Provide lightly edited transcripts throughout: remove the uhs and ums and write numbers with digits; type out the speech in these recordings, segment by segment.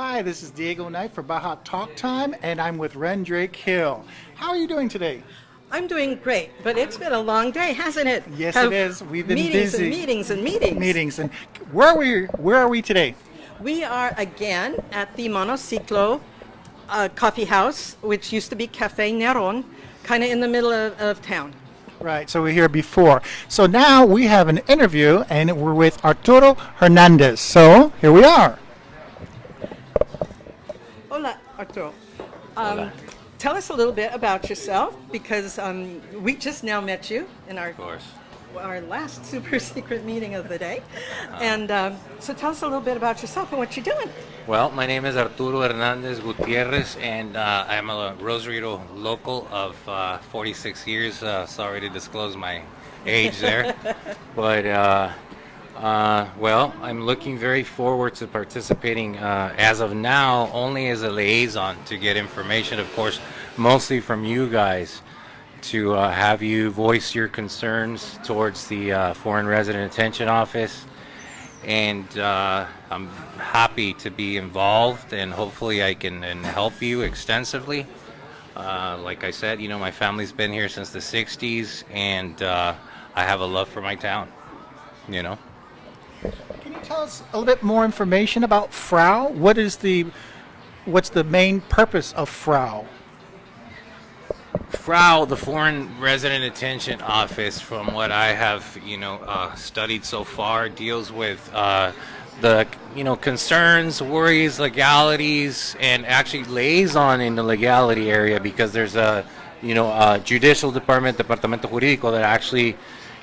Hi, this is Diego Knight for Baja Talk Time, and I'm with Ren Drake Hill. How are you doing today? I'm doing great, but it's been a long day, hasn't it? Yes, it is. We've been busy. Meetings and meetings. Meetings. And where are we today? We are again at the Monociclo Coffee House, which used to be Cafe Neron, kind of in the middle of town. Right, so we're here before. So now we have an interview, and we're with Arturo Hernandez. So here we are. Hola, Arturo. Hola. Tell us a little bit about yourself, because we just now met you in our last super secret meeting of the day. And so tell us a little bit about yourself and what you're doing. Well, my name is Arturo Hernandez Gutierrez, and I'm a Rosarito local of 46 years. Sorry to disclose my age there. But, well, I'm looking very forward to participating as of now only as a liaison to get information, of course, mostly from you guys, to have you voice your concerns towards the Foreign Resident Attention Office. And I'm happy to be involved, and hopefully I can help you extensively. Like I said, my family's been here since the 60s, and I have a love for my town, Can you tell us a little bit more information about FRAO? What's the main purpose of FRAO? FRAO, the Foreign Resident Attention Office, from what I have, studied so far, deals with the, concerns, worries, legalities, and actually liaison in the legality area, because there's a, judicial department, Departamento Jurídico, that actually,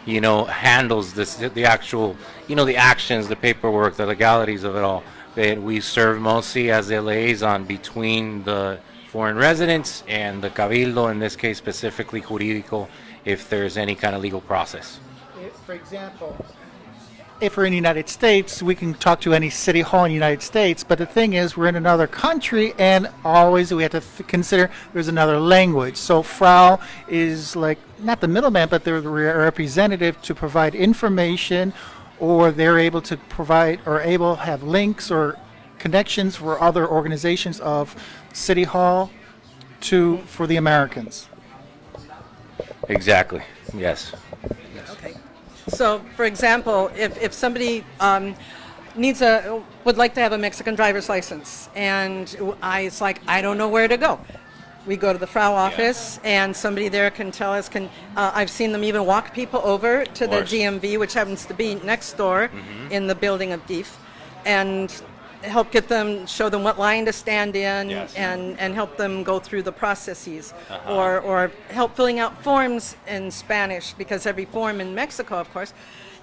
handles the actual, the actions, the paperwork, the legalities of it all. That we serve mostly as a liaison between the foreign residents and the Cabildo, in this case specifically Jurídico, if there's any kind of legal process. For example, if we're in the United States, we can talk to any city hall in the United States, but the thing is, we're in another country, and always we have to consider there's another language. So FRAO is like, not the middleman, but they're the representative to provide information, or they're able to provide, or able to have links or connections for other organizations of City Hall for the Americans. Exactly. Yes. Okay. So, for example, if somebody would like to have a Mexican driver's license, and it's like, I don't know where to go. We go to the FRAO office, and somebody there can tell us. I've seen them even walk people over to the GMV, which happens to be next door in the building of DIF, and help show them what line to stand in, and help them go through the processes, or help filling out forms in Spanish, because every form in Mexico, of course,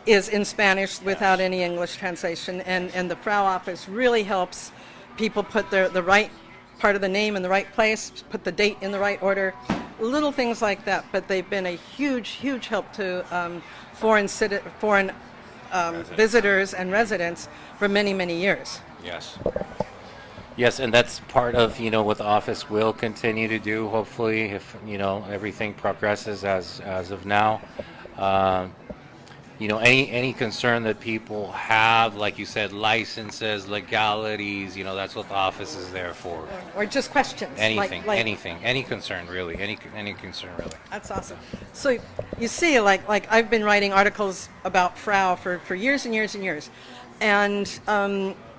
is in Spanish without any English translation, and the FRAO office really helps people put the right part of the name in the right place, put the date in the right order, little things like that. But they've been a huge help to foreign visitors and residents for many years. Yes, and that's part of what the office will continue to do. Hopefully, if everything progresses as of now. Any concern that people have, like you said, licenses, legalities, that's what the office is there for. Or just questions. Anything, any concern really, any concern really. That's awesome. So you see, like I've been writing articles about FRAO for years and years and years, and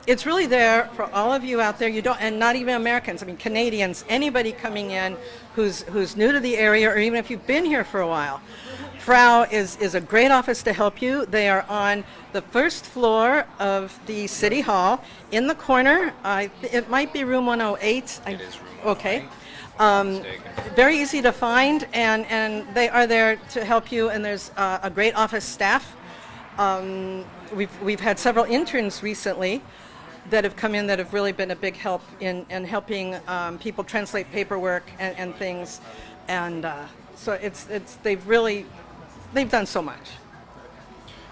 it's really there for all of you out there. And not even Americans. I mean, Canadians, anybody coming in who's new to the area, or even if you've been here for a while. FRAO is a great office to help you. They are on the first floor of the City Hall. In the corner, it might be room 108. It is room 108. Okay. Very easy to find, and they are there to help you. And there's a great office staff. We've had several interns recently that have come in that have really been a big help in helping people translate paperwork and things. And so they've done so much.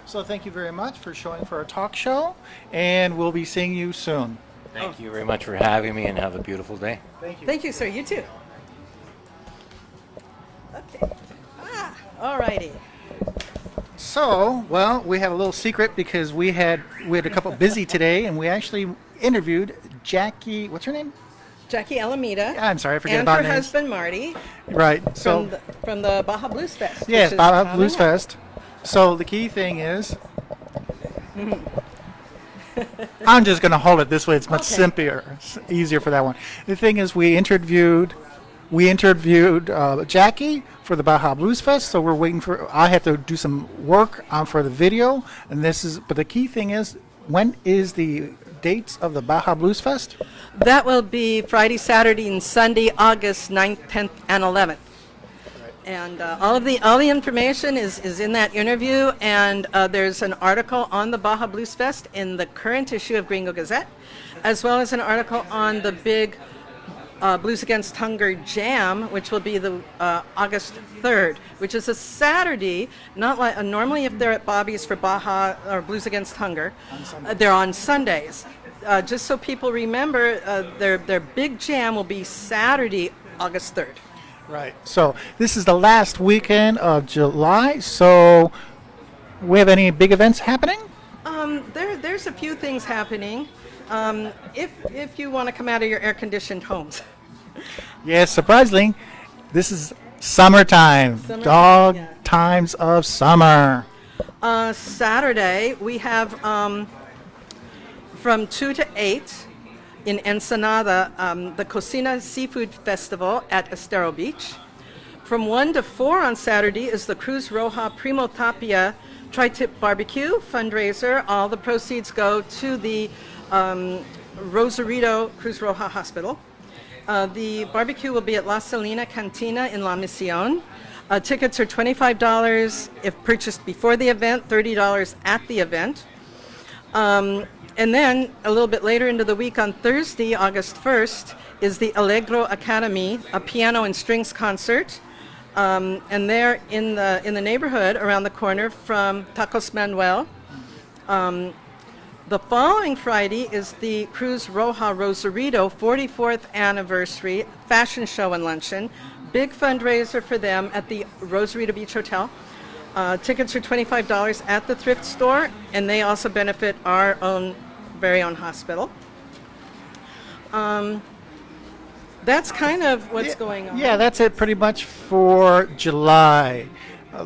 So thank you very much for showing for our talk show, and we'll be seeing you soon. Thank you very much for having me, and have a beautiful day. Thank you. Thank you, sir. You too. Okay. All righty. So, well, we have a little secret, because we had a couple busy today, and we actually interviewed Jackie, what's her name? Jackie Alameda. I'm sorry, I forget and about her names. husband Marty Right. So from the Baja Blues Fest. yes, which is Baja coming Blues up. Fest. So the key thing is, I'm just going to hold it this way. It's much Okay. simpler, easier for that one. The thing is, we interviewed Jackie for the Baja Blues Fest. So we're waiting for. I had to do some work for the video, and this is. But the key thing is, when is the dates of the Baja Blues Fest? That will be Friday, Saturday, and Sunday, August 9th, 10th, and 11th. And all the information is in that interview, and there's an article on the Baja Blues Fest in the current issue of Gringo Gazette, as well as an article on the big Blues Against Hunger Jam, which will be the August 3rd, which is a Saturday. Not like normally if they're at Bobby's for Baja or Blues Against Hunger, they're on Sundays. Just so people remember, their big jam will be Saturday, August 3rd. Right. So this is the last weekend of July. So we have any big events happening? There's a few things happening. If you want to come out of your air-conditioned homes. Yes, surprisingly, this is summertime. Summertime, Dog yeah. times of summer. Saturday, we have from 2 to 8 in Ensenada, the Cocina Seafood Festival at Estero Beach. From 1 to 4 on Saturday is the Cruz Roja Primo Tapia Tri-Tip Barbecue fundraiser. All the proceeds go to the Rosarito Cruz Roja Hospital. The barbecue will be at La Salina Cantina in La Misión. Tickets are $25 if purchased before the event, $30 at the event. And then a little bit later into the week on Thursday, August 1st, is the Allegro Academy, a piano and strings concert. And they're in the neighborhood around the corner from Tacos Manuel. The following Friday is the Cruz Roja Rosarito 44th anniversary fashion show and luncheon. Big fundraiser for them at the Rosarito Beach Hotel. Tickets are $25 at the thrift store, and they also benefit our very own hospital. That's kind of what's going on. Yeah, that's it pretty much for July.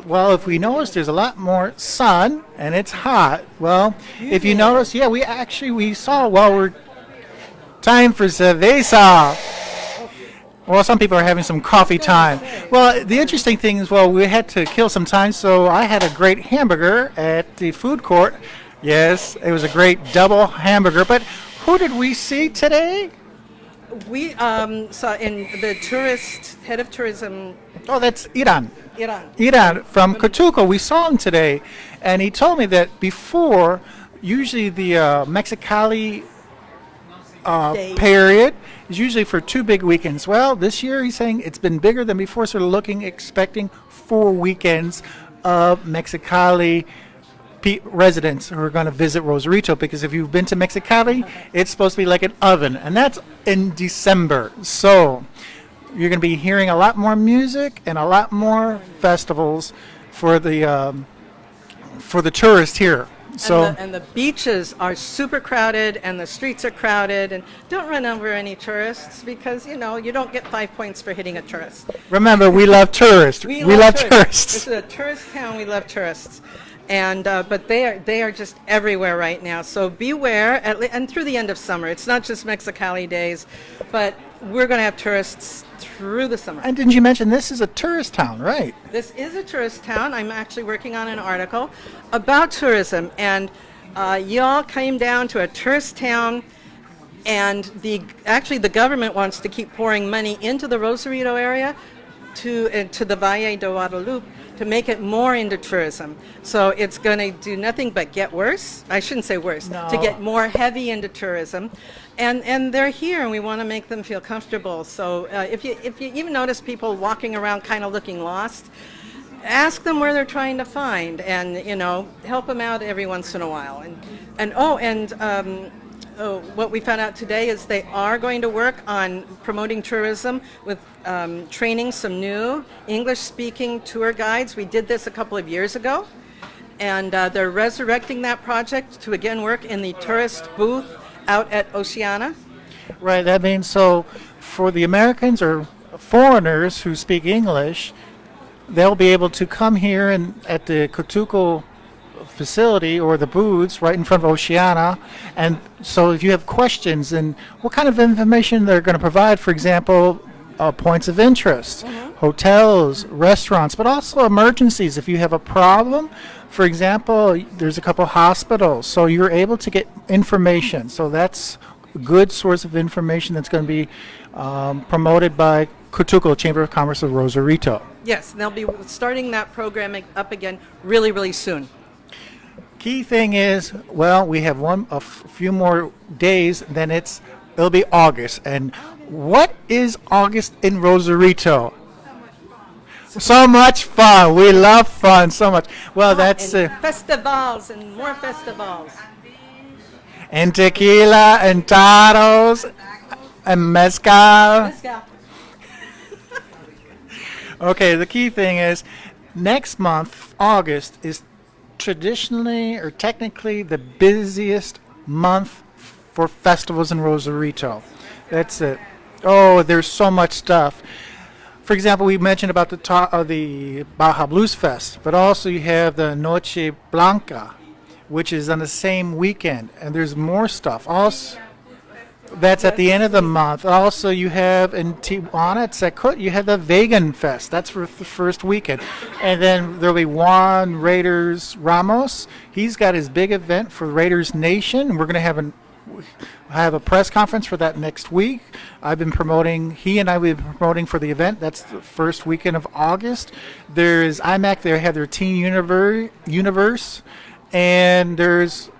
Well, if we notice, there's a lot more sun and it's hot. Well, if you notice, yeah, we saw while we're time for cerveza. Well, some people are having some coffee time. Well, the interesting thing is, well, we had to kill some time, so I had a great hamburger at the food court. Yes, it was a great double hamburger. But who did we see today? We saw in the head of tourism. Oh, that's Iran. Iran from Cotuco. We saw him today, and he told me that before, usually the Mexicali period is usually for 2 big weekends. Well, this year he's saying it's been bigger than before, so they're expecting 4 weekends of Mexicali residents who are going to visit Rosarito, because if you've been to Mexicali, it's supposed to be like an oven, and that's in December. So you're going to be hearing a lot more music and a lot more festivals for the tourists here. So and the beaches are super crowded, and the streets are crowded, and don't run over any tourists, because you don't get 5 points for hitting a tourist. remember, we love tourists. We love tourists. This is a tourist town. We love tourists, and but they are just everywhere right now. So beware, and through the end of summer. It's not just Mexicali days, but we're going to have tourists through the summer. And didn't you mention this is a tourist town, right? This is a tourist town. I'm actually working on an article about tourism, and y'all came down to a tourist town, and the government wants to keep pouring money into the Rosarito area to the Valle de Guadalupe to make it more into tourism. So it's going to do nothing but get worse. I shouldn't say worse. No. To get more heavy into tourism. And they're here, and we want to make them feel comfortable. So if you even notice people walking around kind of looking lost, ask them where they're trying to find, and help them out every once in a while. What we found out today is they are going to work on promoting tourism with training some new English-speaking tour guides. We did this a couple of years ago, and they're resurrecting that project to again work in the tourist booth out at Oceana. Right. That means so for the Americans or foreigners who speak English, they'll be able to come here and at the Cotuco facility or the booths right in front of Oceana. And so if you have questions and what kind of information they're going to provide, for example, points of interest, hotels, restaurants, but also emergencies. If you have a problem, for example, there's a couple hospitals, so you're able to get information. So that's a good source of information that's going to be promoted by Cotuco Chamber of Commerce of Rosarito. Yes, and they'll be starting that program up again really, really soon. Key thing is, well, we have a few more days, then it'll be August. And what is August in Rosarito? So much fun. We love fun so much. Well, that's and festivals and more festivals. and tequila and taros and mezcal. Let's go. Okay, the key thing is next month, August, is traditionally or technically the busiest month for festivals in Rosarito. That's it. Oh, there's so much stuff. For example, we mentioned about the Baja Blues Fest, but also you have the Noche Blanca, which is on the same weekend, and there's more stuff. Also, that's at the end of the month. Also, you have in Tijuana at Secot, you have the Vegan Fest. That's for the first weekend. And then there'll be Juan Raiders Ramos. He's got his big event for Raiders Nation. We're going to have a press conference for that next week. He and I will be promoting for the event. That's the first weekend of August. There's IMAC, they have their Teen Universe. And there's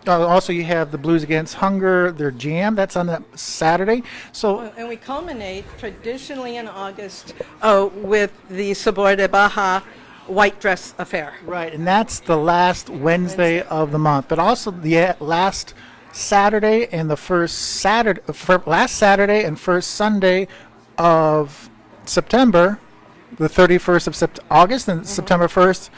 also you have the Blues Against Hunger, their jam. That's on that Saturday. So And we culminate traditionally in August with the Sabor de Baja white dress affair. right, and that's the last Wednesday of the month, but also the last Saturday and the last Saturday and first Sunday of September, the 31st of August and September 1st.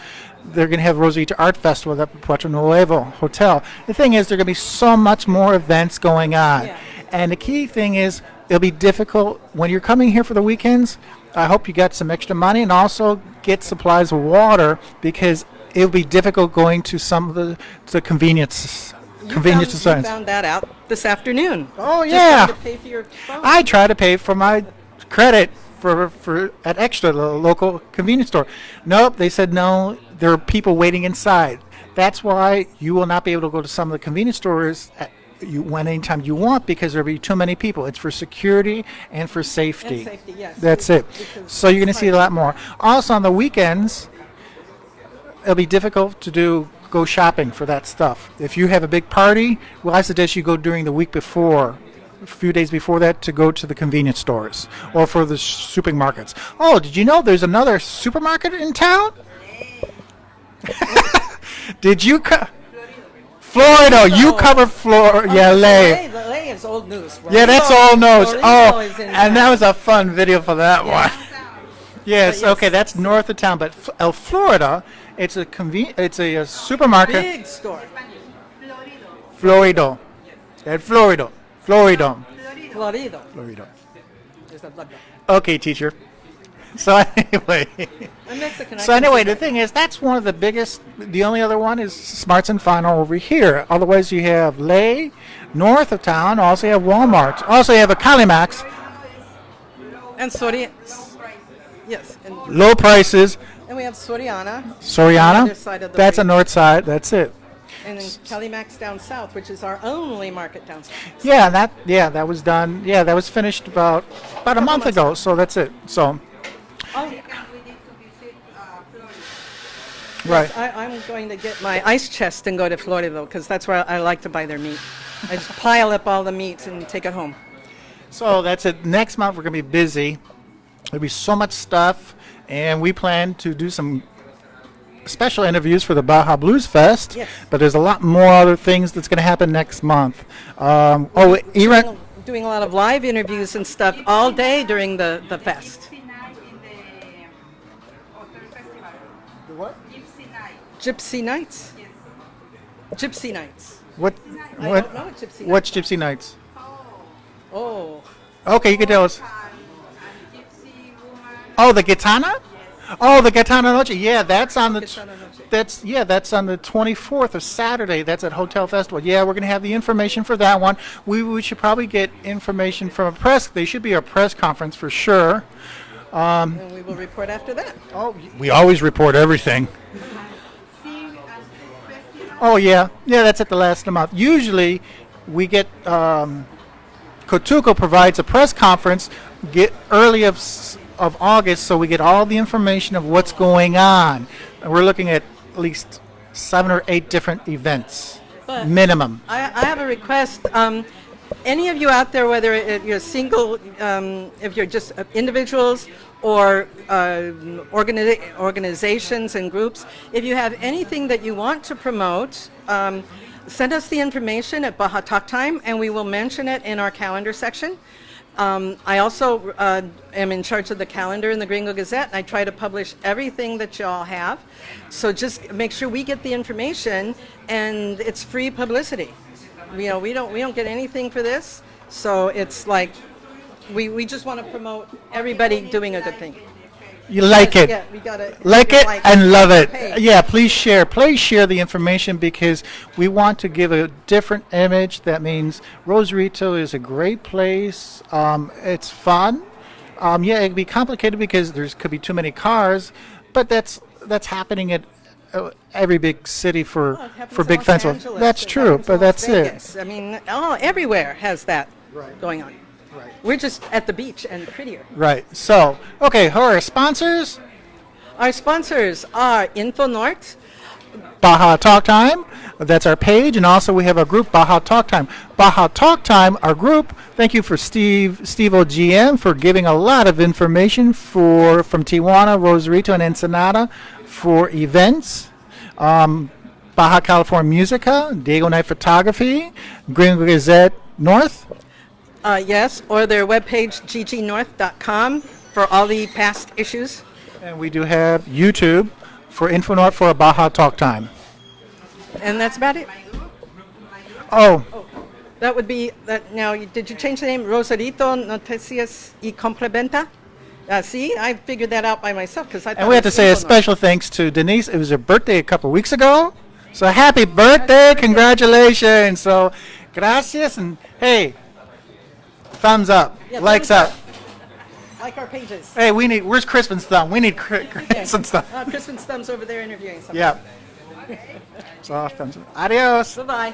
They're going to have Rosarito Art Festival at Puerto Nuevo Hotel. The thing is, there are going to be so much more events going on. Yeah. And the key thing is, it'll be difficult when you're coming here for the weekends. I hope you got some extra money and also get supplies of water because it'll be difficult going to some of the convenience You signs. found that out this afternoon. Oh, Just yeah. trying to pay for your phone. I try to pay for my credit for at Extra, the local convenience store. Nope, they said no. There are people waiting inside. That's why you will not be able to go to some of the convenience stores anytime you want because there'll be too many people. It's for security and for safety. And safety, yes. That's it. Because So you're going to it's see a lot more. Also on the weekends, it'll be difficult to go shopping for that stuff. If you have a big party, well, I suggest you go during the week before, a few days before that, to go to the convenience stores or for the supermarkets. Oh, did you know there's another supermarket in town? Did you Florida? You cover Florida. Yeah, Lay. Lay is old news. Yeah, that's Rosarito- all knows. Rosarito Oh, is in and that town. was a fun video for that one. Yes, But yes. okay, that's north of town, but Florida, it's a supermarket. Big store. Florido. At Florido. Florido. Florido. There's a blood bank. Okay, teacher. So anyway, I'm Mexican. so anyway, the thing is, that's one of the biggest. The only other one is Smarts and Final over here. Otherwise, you have Lay, north of town. Also, you have Walmart. Also, you have a Calimax. And Soriana. Yes. Low prices. And we have Soriana. Soriana. On the other side of the That's a way. north side. That's it. And then Calimax down south, which is our only market down south. Yeah, that was done. Yeah, that was finished about a month months ago. So that's it. So Oh, right. I'm going to get my ice chest and go to Florida, though, because that's where I like to buy their meat. I just pile up all the meat and take it home. So that's it. Next month we're gonna be busy. There'll be so much stuff, and we plan to do some special interviews for the Baja Blues Fest. Yes. But there's a lot more other things that's gonna happen next month. Iran. Doing a lot of live interviews and stuff all day during the fest. What? Gypsy nights? Gypsy nights. What? I don't know what Gypsy What's Gypsy Nights? Oh, Okay, you can tell us. Oh, the Gitana? Oh, the Gitana Noche. Yeah, that's on the Gitana Noche. that's on the 24th of Saturday. That's at Hotel Festival. Yeah, we're going to have the information for that one. We should probably get information from a press. They should be a press conference for sure. and we will report after that. Oh, we always report everything. Oh yeah, that's at the last of the month. Usually, we get Cotuco provides a press conference get early of August, so we get all the information of what's going on. And we're looking at least 7 or 8 different events, But minimum. I have a request. Any of you out there, whether you're single, if you're just individuals or organizations and groups, if you have anything that you want to promote, send us the information at Baja Talk Time, and we will mention it in our calendar section. I also am in charge of the calendar in the Gringo Gazette, and I try to publish everything that you all have. So just make sure we get the information, and it's free publicity. We don't get anything for this, so it's like we just want to promote everybody doing a good thing. You like it. Yeah, we gotta Like it and love it. Hey. Yeah, please share the information, because we want to give a different image. That means Rosarito is a great place. It's fun. Yeah, it can be complicated because there could be too many cars, but that's happening at every big city for Well, it happens for in big Los festivals. Angeles, That's it true, happens in but Las that's it. Vegas. I mean, everywhere has that going on. Right. We're just at the beach and prettier. Right. So, okay, who are our sponsors? Our sponsors are InfoNort, Baja Talk Time. That's our page, and also we have a group, Baja Talk Time. Baja Talk Time, our group. Thank you for Steve OGM for giving a lot of information from Tijuana, Rosarito, and Ensenada for events. Baja California Musica, Diego Night Photography, Gringo Gazette North. yes, or their webpage, ggnorth.com, for all the past issues. And we do have YouTube for InfoNort for a Baja Talk Time. And that's about it. Oh, That would be that. Now, did you change the name? Rosarito Noticias y Complementa? See, I figured that out by myself because I thought and we have it to was say a InfoNort. special thanks to Denise. It was her birthday a couple weeks ago. So happy birthday. Congratulations. So gracias. And hey, thumbs up. Yeah, likes thumbs up. Like our pages. Hey, where's Crispin's thumb? We need Crispin's thumb. Crispin's thumbs over there interviewing someone. Yeah. So thumbs up. Adios. Bye-bye.